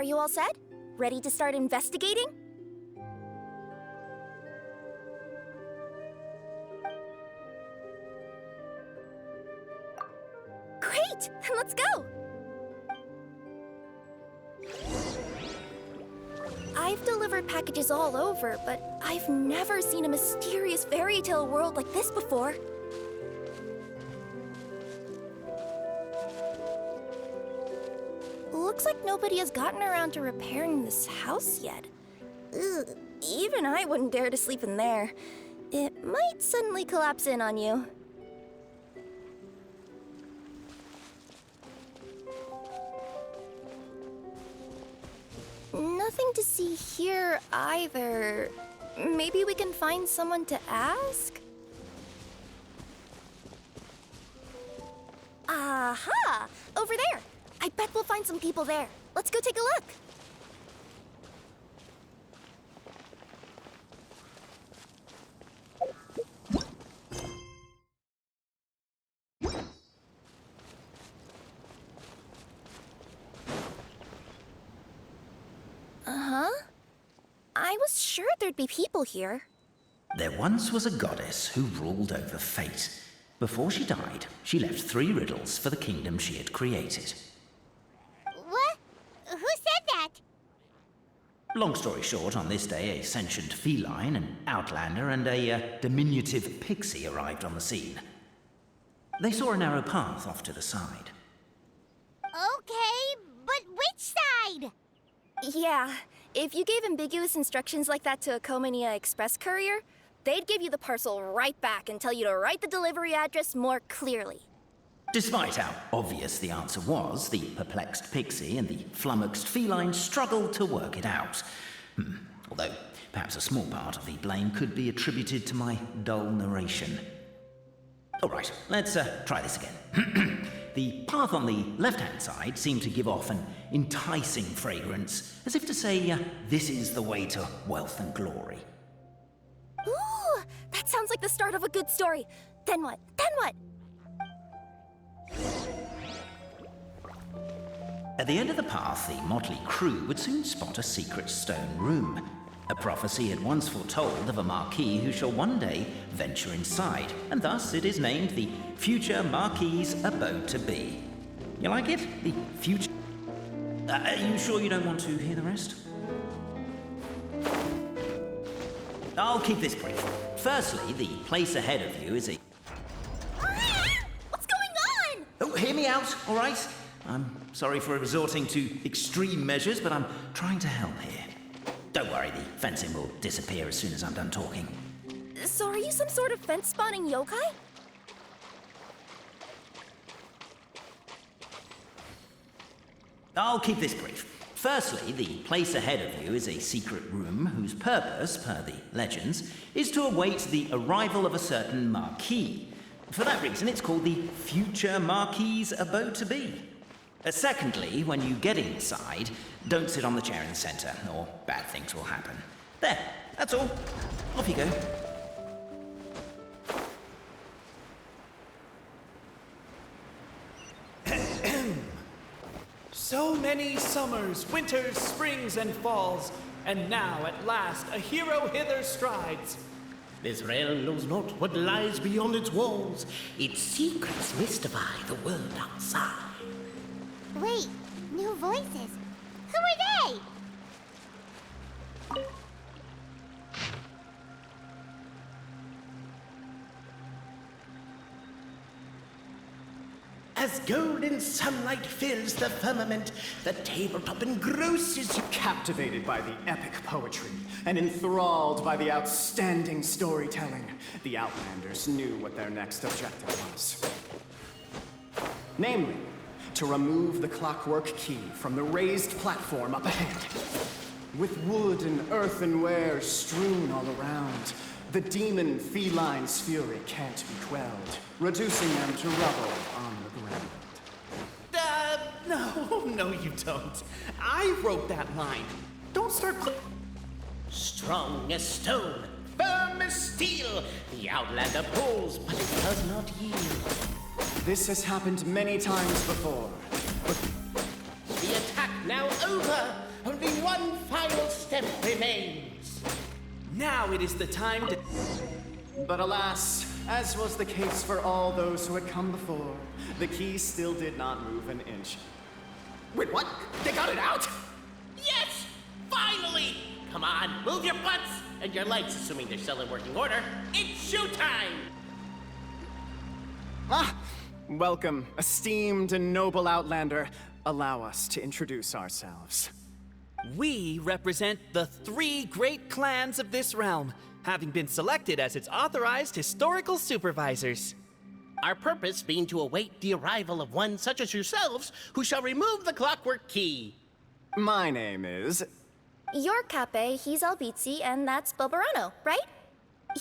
you all set? Ready to start investigating? Great! Let's go! I've delivered packages all over, but I've never seen a mysterious fairy tale world like this before. Looks like nobody has gotten around to repairing this house yet. Ugh, even I wouldn't dare to sleep in there. It might suddenly collapse in on you. Nothing to see here either. Maybe we can find someone to ask? Aha! Over there! I bet we'll find some people there. Let's go take a look. Uh-huh. I was sure there'd be people here. There once was a goddess who ruled over fate. Before she died, she left 3 riddles for the kingdom she had created. What? Who said that? Long story short, on this day, a sentient feline, an outlander, and a diminutive pixie arrived on the scene. They saw a narrow path off to the side. Okay, but which side? Yeah, if you gave ambiguous instructions like that to a Comania Express courier, they'd give you the parcel right back and tell you to write the delivery address more clearly. Despite how obvious the answer was, the perplexed pixie and the flummoxed feline struggled to work it out. Although, perhaps a small part of the blame could be attributed to my dull narration. All right, let's try this again. The path on the left-hand side seemed to give off an enticing fragrance, as if to say, this is the way to wealth and glory. Ooh, that sounds like the start of a good story. Then what? Then what? At the end of the path, the motley crew would soon spot a secret stone room. A prophecy had once foretold of a Marquis who shall one day venture inside, and thus it is named the future Marquis's abode to be. You like it? The future... Are you sure you don't want to hear the rest? I'll keep this brief. Firstly, the place ahead of you is a... What's going on? Oh, hear me out, all right? I'm sorry for resorting to extreme measures, but I'm trying to help here. Don't worry, the fencing will disappear as soon as I'm done talking. So are you some sort of fence-spawning yokai? I'll keep this brief. Firstly, the place ahead of you is a secret room whose purpose, per the legends, is to await the arrival of a certain Marquis. For that reason, it's called the future Marquis's abode to be. Secondly, when you get inside, don't sit on the chair in the center, or bad things will happen. There, that's all. Off you go. So many summers, winters, springs, and falls, and now at last a hero hither strides. This realm knows not what lies beyond its walls. Its secrets mystify the world outside. Wait, new voices. Who are they? As golden sunlight fills the firmament, the tabletop engrosses you. Captivated by the epic poetry and enthralled by the outstanding storytelling, the Outlanders knew what their next objective was. Namely, to remove the clockwork key from the raised platform up ahead. With wood and earthenware strewn all around, the demon feline's fury can't be quelled, reducing them to rubble on the ground. No, you don't. I wrote that line. Don't start Strong as stone, firm as steel, the Outlander pulls, but it does not yield. This has happened many times before. The attack now over. Only one final step remains. Now it is the time to... But alas, as was the case for all those who had come before, the key still did not move an inch. Wait, what? They got it out? Yes! Finally! Come on, move your butts and your legs, assuming they're still in working order. It's showtime! Ah! Welcome, esteemed and noble Outlander. Allow us to introduce ourselves. We represent the 3 great clans of this realm, having been selected as its authorized historical supervisors. Our purpose being to await the arrival of one such as yourselves who shall remove the clockwork key. My name is... You're Cape, he's Albizzi, and that's Bobarano, right?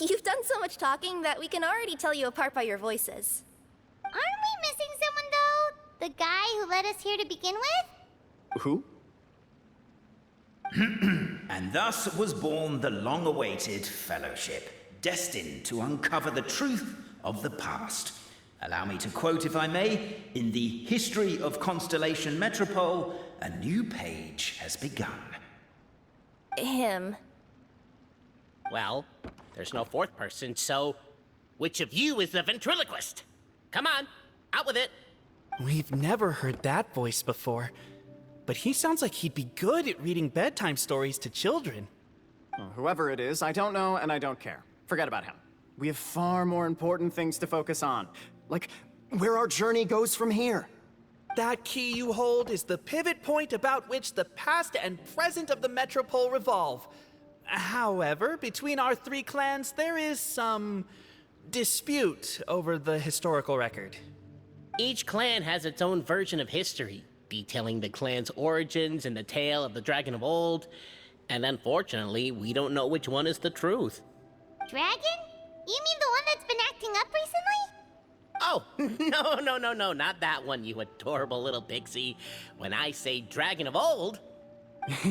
You've done so much talking that we can already tell you apart by your voices. Aren't we missing someone, though? The guy who led us here to begin with? Who? And thus was born the long-awaited Fellowship, destined to uncover the truth of the past. Allow me to quote, if I may, in the history of Constellation Metropole, a new page has begun. Him. Well, there's no 4th person, so which of you is the ventriloquist? Come on, out with it. We've never heard that voice before, but he sounds like he'd be good at reading bedtime stories to children. Well, whoever it is, I don't know and I don't care. Forget about him. We have far more important things to focus on, like where our journey goes from here. That key you hold is the pivot point about which the past and present of the Metropole revolve. However, between our 3 clans, there is some dispute over the historical record. Each clan has its own version of history, detailing the clan's origins and the tale of the Dragon of Old, and unfortunately, we don't know which one is the truth. Dragon? You mean the one that's been acting up recently? Oh, no, not that one, you adorable little pixie. When I say Dragon of Old...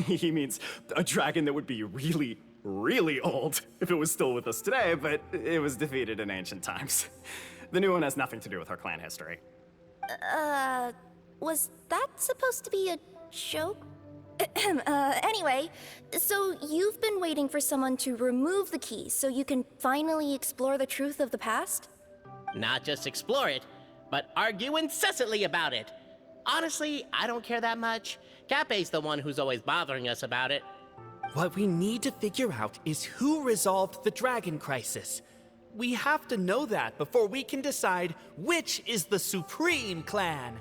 He means a dragon that would be really, really old if it was still with us today, but it was defeated in ancient times. The new one has nothing to do with our clan history. Was that supposed to be a joke? Anyway, so you've been waiting for someone to remove the key so you can finally explore the truth of the past? Not just explore it, but argue incessantly about it. Honestly, I don't care that much. Cape's the one who's always bothering us about it. What we need to figure out is who resolved the dragon crisis. We have to know that before we can decide which is the supreme clan.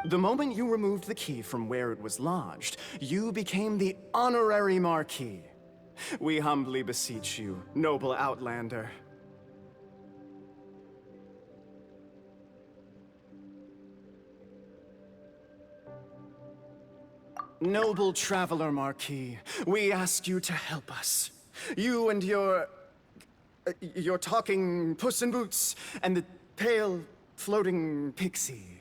The moment you removed the key from where it was lodged, you became the honorary Marquis. We humbly beseech you, noble Outlander. Noble Traveler Marquis, we ask you to help us. You and your talking Puss in Boots and the pale floating pixie.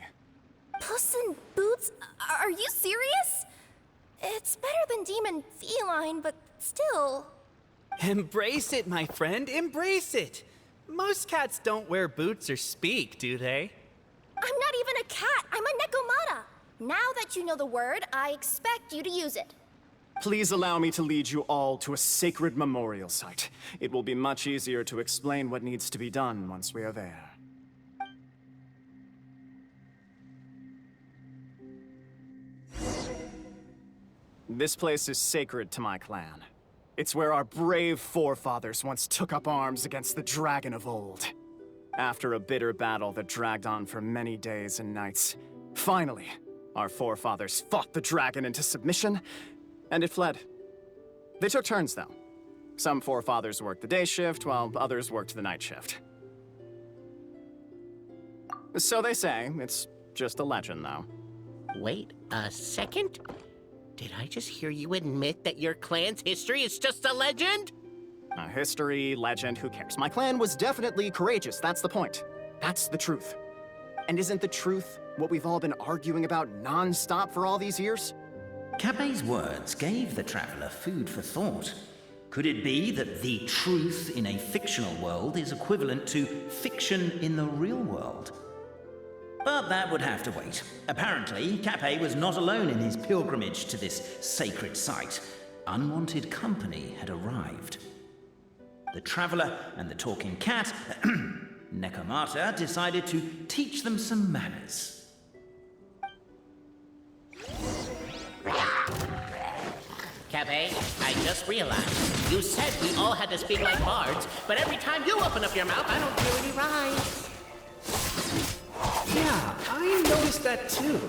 Puss in Boots? Are you serious? It's better than demon feline, but still. Embrace it, my friend, embrace it. Most cats don't wear boots or speak, do they? I'm not even a cat, I'm a Nekomata. Now that you know the word, I expect you to use it. Please allow me to lead you all to a sacred memorial site. It will be much easier to explain what needs to be done once we are there. This place is sacred to my clan. It's where our brave forefathers once took up arms against the Dragon of Old. After a bitter battle that dragged on for many days and nights, finally, our forefathers fought the dragon into submission, and it fled. They took turns, though. Some forefathers worked the day shift, while others worked the night shift. So they say. It's just a legend, though. Wait a second? Did I just hear you admit that your clan's history is just a legend? History, legend, who cares? My clan was definitely courageous, that's the point. That's the truth. And isn't the truth what we've all been arguing about non-stop for all these years? Cape's words gave the traveler food for thought. Could it be that the truth in a fictional world is equivalent to fiction in the real world? But that would have to wait. Apparently, Capet was not alone in his pilgrimage to this sacred site. Unwanted company had arrived. The traveler and the talking cat, Necomata, decided to teach them some manners. Capet, I just realized. You said we all had to speak like bards, but every time you open up your mouth, I don't hear any rhymes. Yeah, I noticed that too.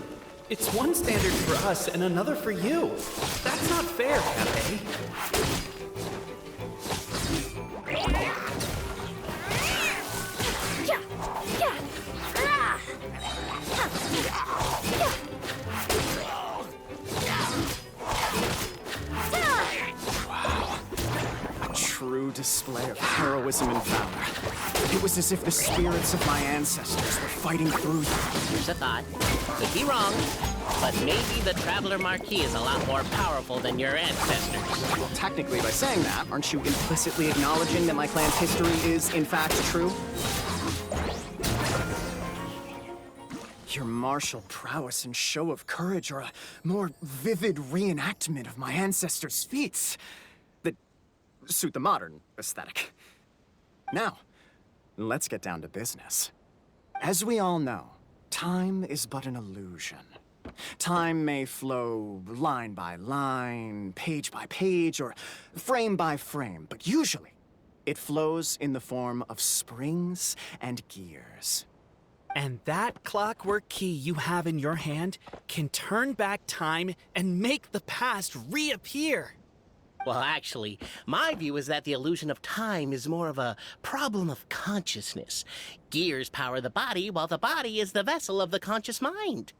It's one standard for us and another for you. That's not fair, Cafe. Yeah, yeah. Ah. A true display of heroism and valor. It was as if the spirits of my ancestors were fighting through you. Here's a thought. Could be wrong, but maybe the Traveler Marquis is a lot more powerful than your ancestors. Well, technically, by saying that, aren't you implicitly acknowledging that my clan's history is, in fact, true? Your martial prowess and show of courage are a more vivid reenactment of my ancestors' feats that suit the modern aesthetic. Now, let's get down to business. As we all know, time is but an illusion. Time may flow line by line, page by page, or frame by frame, but usually it flows in the form of springs and gears. And that clockwork key you have in your hand can turn back time and make the past reappear. Well, actually, my view is that the illusion of time is more of a problem of consciousness. Gears power the body, while the body is the vessel of the conscious mind.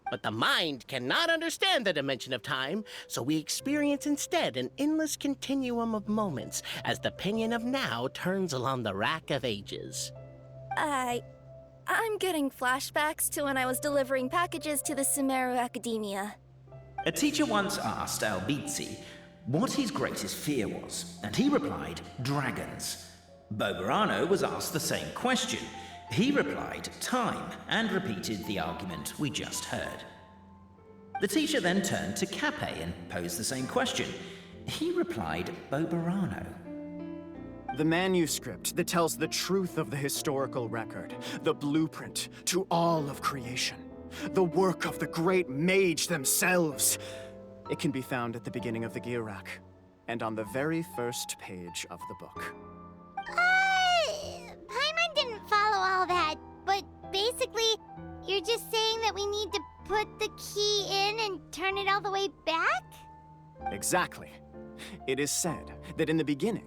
But the mind cannot understand the dimension of time, so we experience instead an endless continuum of moments as the pinion of now turns along the rack of ages. I'm getting flashbacks to when I was delivering packages to the Sumeru Academia. A teacher once asked Albizzi what his greatest fear was, and he replied, dragons. Boberano was asked the same question. He replied, time, and repeated the argument we just heard. The teacher then turned to Capet and posed the same question. He replied, Boberano. The manuscript that tells the truth of the historical record, the blueprint to all of creation, the work of the great mage themselves. It can be found at the beginning of the gear rack, and on the very first page of the book. Paimon didn't follow all that, but basically, you're just saying that we need to put the key in and turn it all the way back? Exactly. It is said that in the beginning,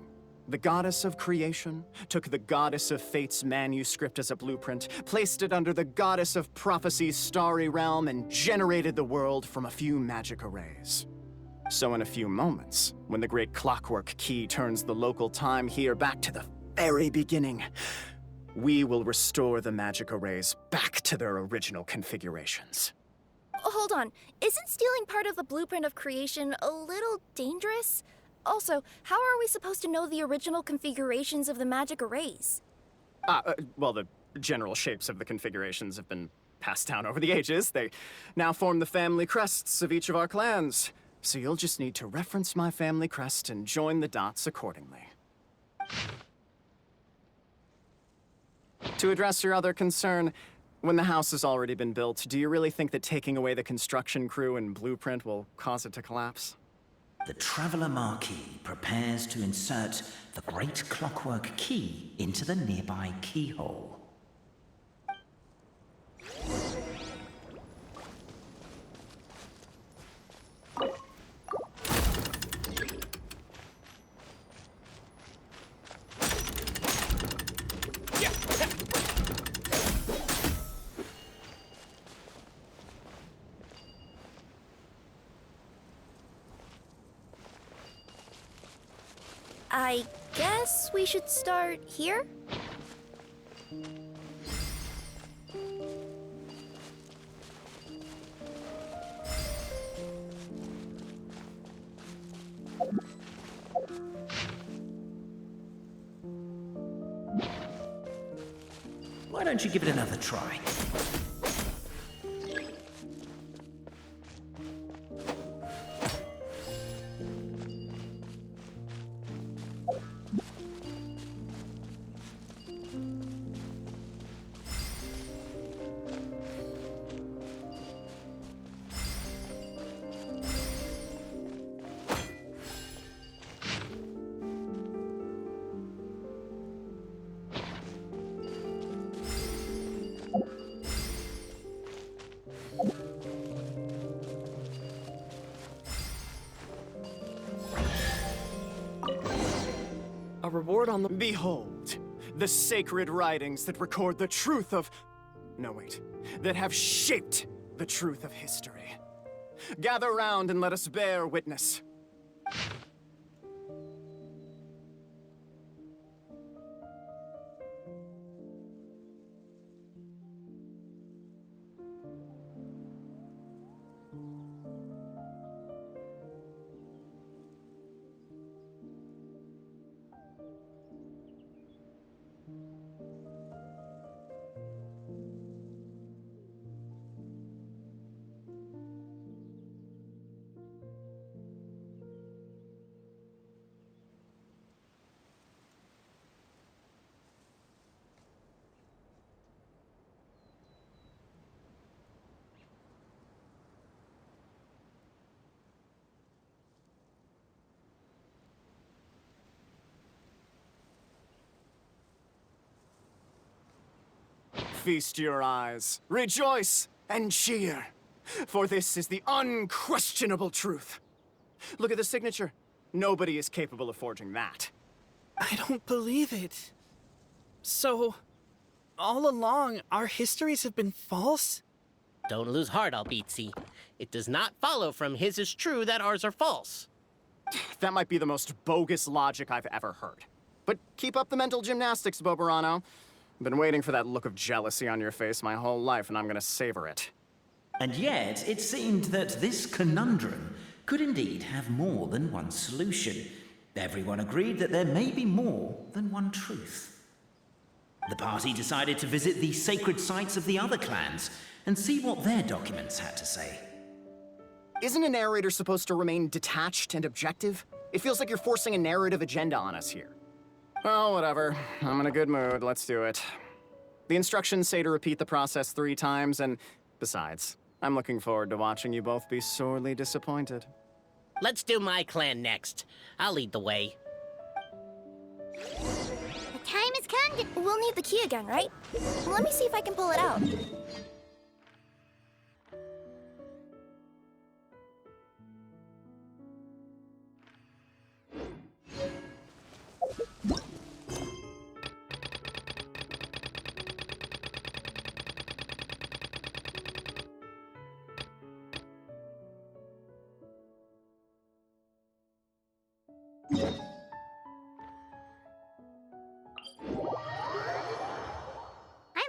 the goddess of creation took the goddess of fate's manuscript as a blueprint, placed it under the goddess of prophecy's starry realm, and generated the world from a few magic arrays. So in a few moments, when the great clockwork key turns the local time here back to the very beginning, we will restore the magic arrays back to their original configurations. Hold on, isn't stealing part of the blueprint of creation a little dangerous? Also, how are we supposed to know the original configurations of the magic arrays? Well, the general shapes of the configurations have been passed down over the ages. They now form the family crests of each of our clans. So you'll just need to reference my family crest and join the dots accordingly. To address your other concern, when the house has already been built, do you really think that taking away the construction crew and blueprint will cause it to collapse? The Traveler Marquis prepares to insert the great clockwork key into the nearby keyhole. I guess we should start here? Why don't you give it another try? A reward on the... Behold, the sacred writings that record the truth of... No, wait. That have shaped the truth of history. Gather round and let us bear witness. Feast your eyes, rejoice, and cheer, for this is the unquestionable truth. Look at the signature. Nobody is capable of forging that. I don't believe it. So, all along, our histories have been false? Don't lose heart, Albizzi. It does not follow from his is true that ours are false. That might be the most bogus logic I've ever heard. But keep up the mental gymnastics, Boberano. I've been waiting for that look of jealousy on your face my whole life, and I'm gonna savor it. And yet, it seemed that this conundrum could indeed have more than one solution. Everyone agreed that there may be more than one truth. The party decided to visit the sacred sites of the other clans and see what their documents had to say. Isn't a narrator supposed to remain detached and objective? It feels like you're forcing a narrative agenda on us here. Well, whatever. I'm in a good mood. Let's do it. The instructions say to repeat the process 3 times, and besides, I'm looking forward to watching you both be sorely disappointed. Let's do my clan next. I'll lead the way. The time has come to... We'll need the key again, right? Let me see if I can pull it out.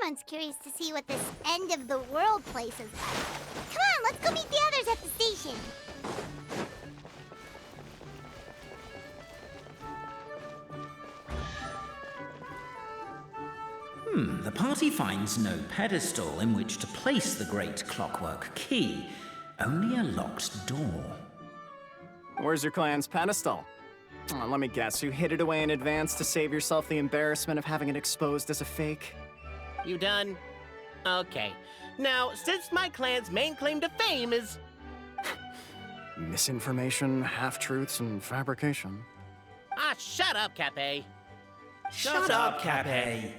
I'm curious to see what this end of the world place is like. Come on, let's go meet the others at the station. The party finds no pedestal in which to place the great clockwork key, only a locked door. Where's your clan's pedestal? Oh, let me guess, you hid it away in advance to save yourself the embarrassment of having it exposed as a fake? You done? Okay. Now, since my clan's main claim to fame is... Misinformation, half-truths, and fabrication. Ah, shut up, Cape. Shut up, Cape.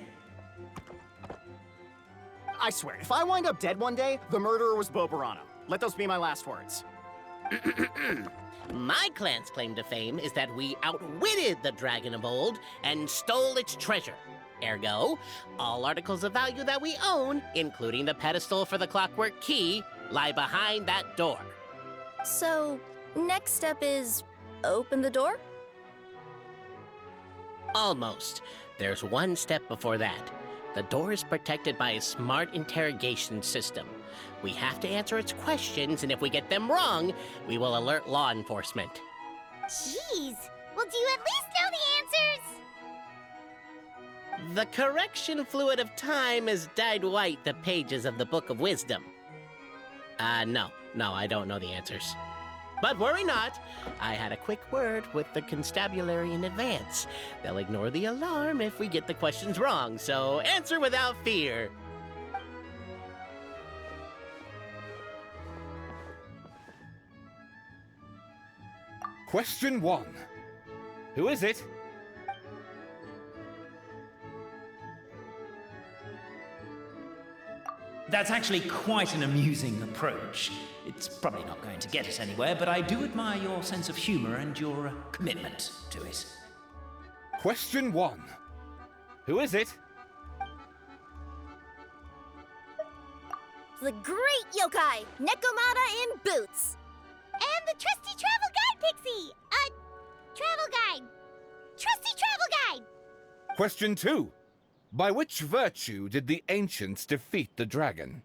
I swear, if I wind up dead one day, the murderer was Boberano. Let those be my last words. My clan's claim to fame is that we outwitted the dragon of old and stole its treasure. Ergo, all articles of value that we own, including the pedestal for the clockwork key, lie behind that door. So, next step is open the door? Almost. There's one step before that. The door is protected by a smart interrogation system. We have to answer its questions, and if we get them wrong, we will alert law enforcement. Jeez. Well, do you at least know the answers? The correction fluid of time has dyed white the pages of the Book of Wisdom. No, I don't know the answers. But worry not, I had a quick word with the constabulary in advance. They'll ignore the alarm if we get the questions wrong, so answer without fear. Question 1. Who is it? That's actually quite an amusing approach. It's probably not going to get us anywhere, but I do admire your sense of humor and your commitment to it. Question 1. Who is it? The great yokai, Nekomata in boots. And the trusty travel guide, Pixie! Travel guide! Trusty travel guide! Question 2. By which virtue did the ancients defeat the dragon?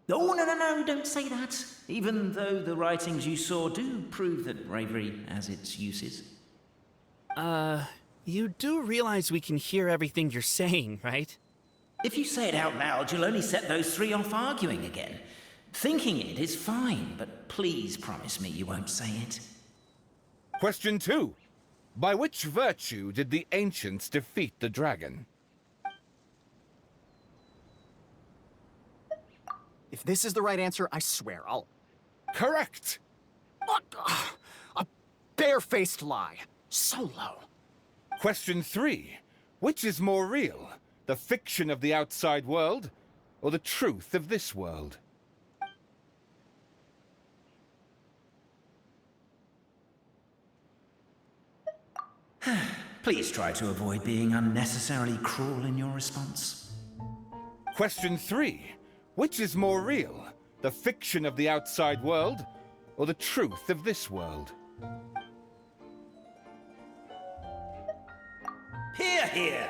Oh, no, don't say that. Even though the writings you saw do prove that bravery has its uses. You do realize we can hear everything you're saying, right? If you say it out loud, you'll only set those three off arguing again. Thinking it is fine, but please promise me you won't say it. Question 2. By which virtue did the ancients defeat the dragon? If this is the right answer, I swear I'll... Correct! What? A barefaced lie. So low. Question 3. Which is more real? The fiction of the outside world, or the truth of this world? Please try to avoid being unnecessarily cruel in your response. Question 3. Which is more real? The fiction of the outside world, or the truth of this world? Hear, hear!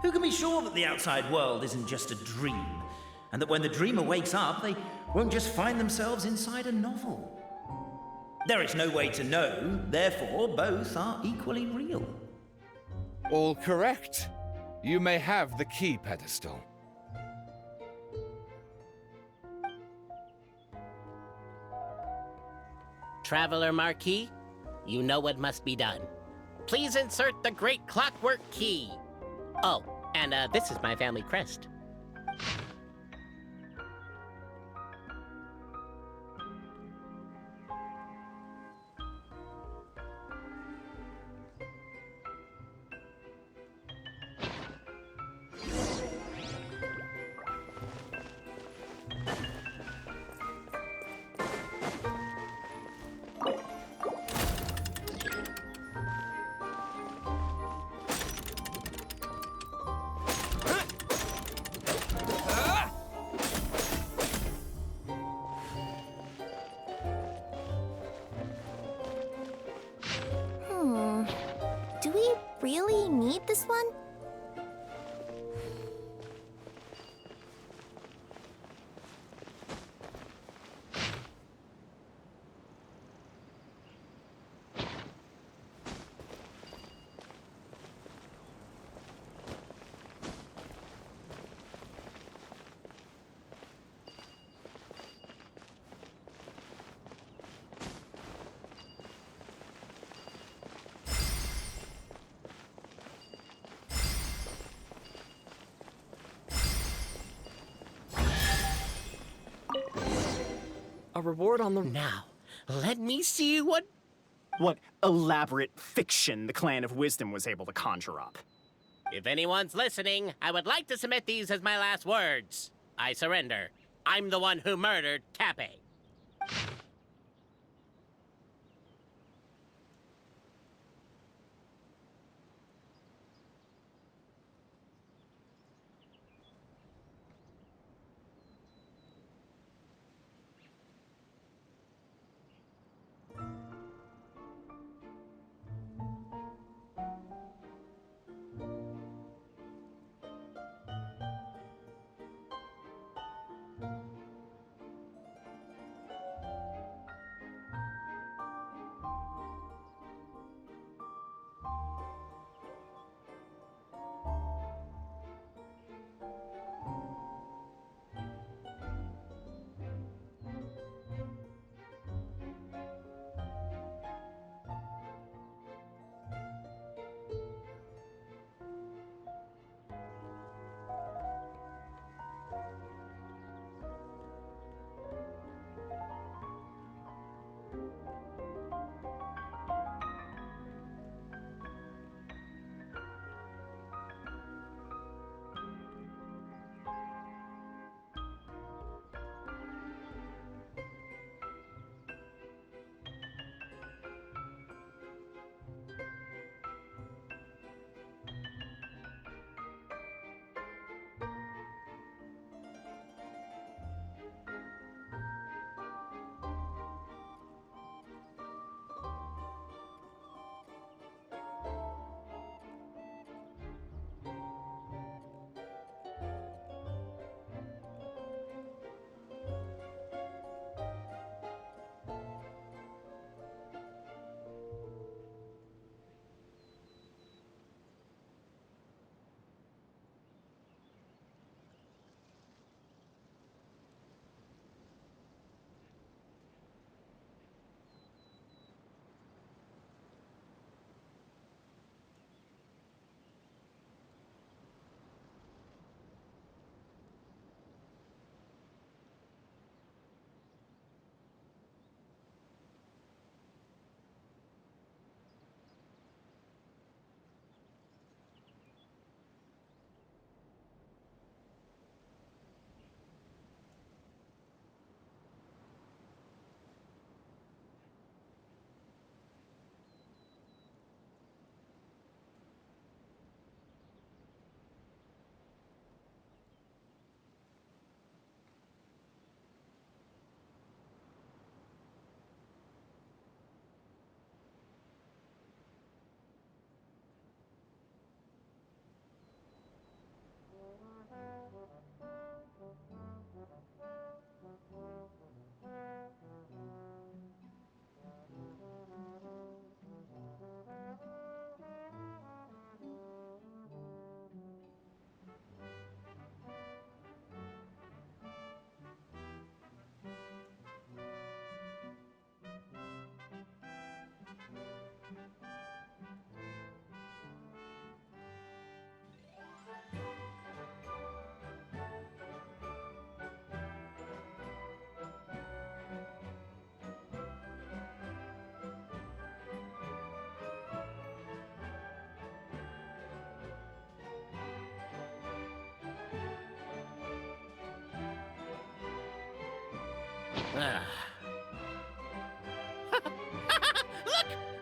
Who can be sure that the outside world isn't just a dream, and that when the dreamer wakes up, they won't just find themselves inside a novel? There is no way to know, therefore both are equally real. All correct. You may have the key pedestal. Traveler Marquis, you know what must be done. Please insert the great clockwork key. Oh, and this is my family crest. Do we really need this one? A reward on the... Now, let me see what... What elaborate fiction the Clan of Wisdom was able to conjure up. If anyone's listening, I would like to submit these as my last words. I surrender. I'm the one who murdered Tappy.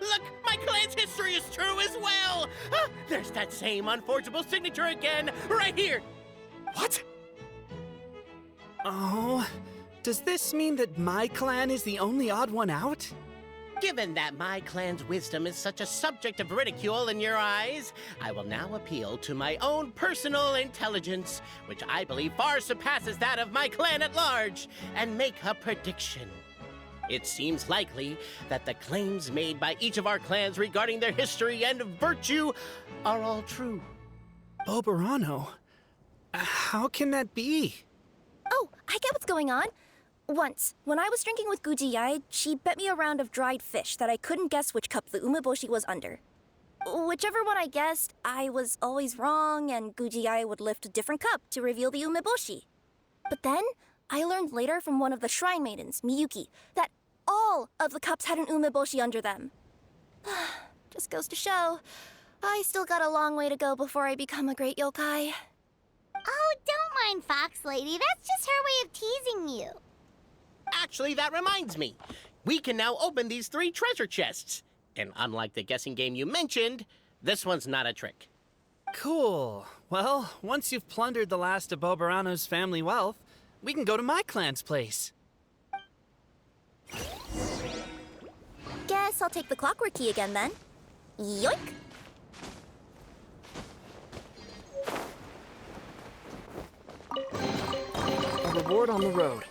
Look! My clan's history is true as well! There's that same unforgeable signature again, right here! What? Oh, does this mean that my clan is the only odd one out? Given that my clan's wisdom is such a subject of ridicule in your eyes, I will now appeal to my own personal intelligence, which I believe far surpasses that of my clan at large, and make a prediction. It seems likely that the claims made by each of our clans regarding their history and virtue are all true. Boberano? How can that be? Oh, I get what's going on. Once, when I was drinking with Gujiyai, she bet me a round of dried fish that I couldn't guess which cup the umeboshi was under. Whichever one I guessed, I was always wrong, and Gujiyai would lift a different cup to reveal the umeboshi. But then, I learned later from one of the shrine maidens, Miyuki, that all of the cups had an umeboshi under them. Just goes to show, I still got a long way to go before I become a great yokai. Oh, don't mind Fox Lady. That's just her way of teasing you. Actually, that reminds me. We can now open these 3 treasure chests. And unlike the guessing game you mentioned, this one's not a trick. Cool. Well, once you've plundered the last of Boberano's family wealth, we can go to my clan's place. Guess I'll take the clockwork key again then. Yoink! A reward on the road.